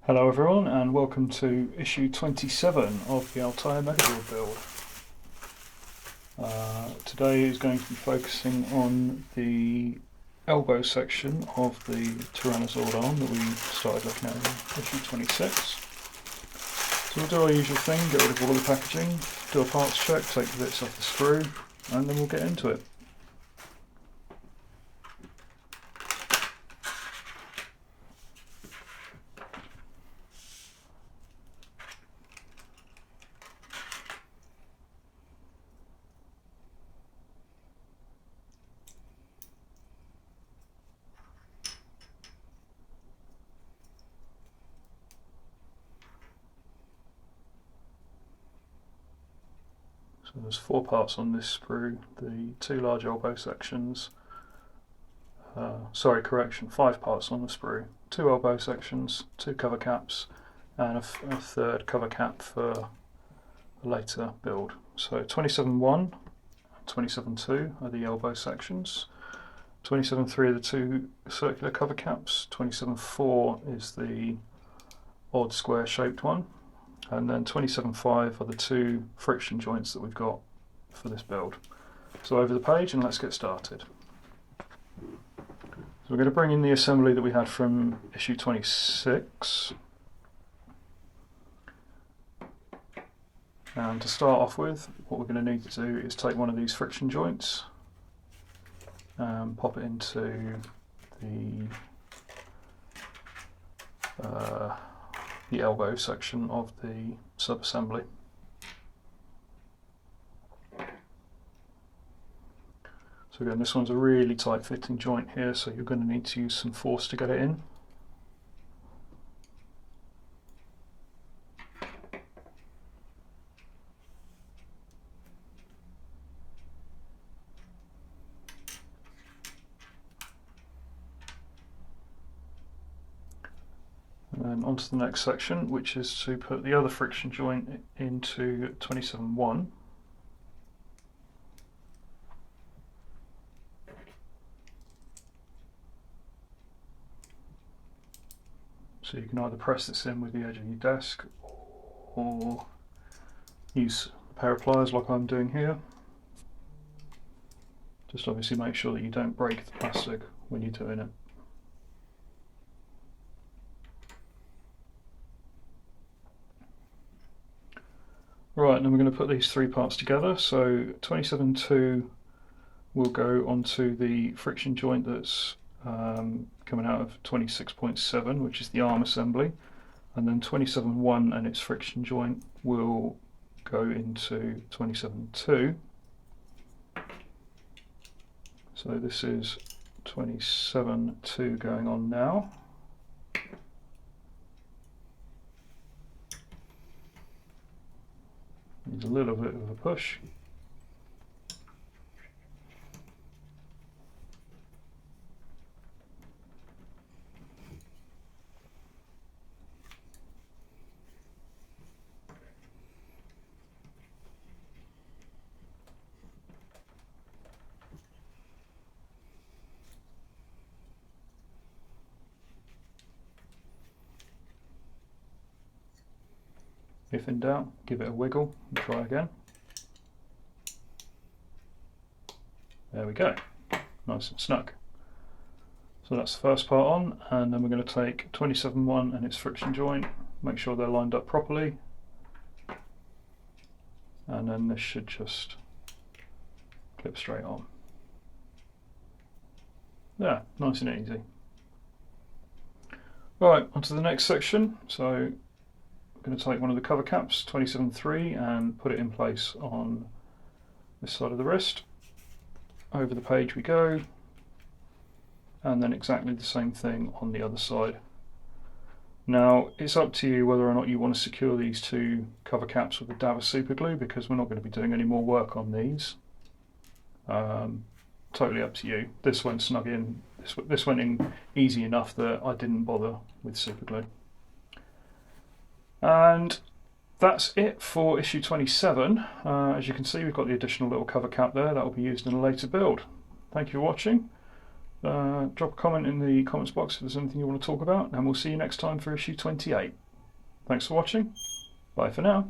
Hello everyone and welcome to issue 27 of the Altaya Megazord build. Today is going to be focusing on the elbow section of the Tyrannozord arm that we started looking at in issue 26. So we'll do our usual thing, get rid of all the packaging, do a parts check, take the bits off the screw, and then we'll get into it. So there's 4 parts on this sprue, the 2 large elbow sections, 5 parts on the sprue, 2 elbow sections, 2 cover caps, and a third cover cap for a later build. So 27.1 and 27.2 are the elbow sections, 27.3 are the 2 circular cover caps, 27.4 is the odd square shaped one, and then 27.5 are the 2 friction joints that we've got for this build. So over the page and let's get started. So we're going to bring in the assembly that we had from issue 26. And to start off with, what we're going to need to do is take one of these friction joints and pop it into the elbow section of the sub-assembly. So again, this one's a really tight fitting joint here, so you're going to need to use some force to get it in. And then onto the next section, which is to put the other friction joint into 27.1. So you can either press this in with the edge of your desk or use a pair of pliers like I'm doing here. Just obviously make sure that you don't break the plastic when you're doing it. Right, and then we're going to put these 3 parts together. So 27.2 will go onto the friction joint that's coming out of 26.7, which is the arm assembly, and then 27.1 and its friction joint will go into 27.2. So this is 27.2 going on now. Needs a little bit of a push. If in doubt, give it a wiggle and try again. There we go, nice and snug. So that's the first part on, and then we're going to take 27.1 and its friction joint, make sure they're lined up properly, and then this should just clip straight on. Yeah, nice and easy. Right, onto the next section. So I'm going to take one of the cover caps, 27.3, and put it in place on this side of the wrist. Over the page we go, and then exactly the same thing on the other side. Now it's up to you whether or not you want to secure these 2 cover caps with a dab of super glue, because we're not going to be doing any more work on these. Totally up to you. This went snug in. This went in easy enough that I didn't bother with super glue. And that's it for issue 27. As you can see, we've got the additional little cover cap there that will be used in a later build. Thank you for watching. drop a comment in the comments box if there's anything you want to talk about, and we'll see you next time for issue 28. Thanks for watching. Bye for now.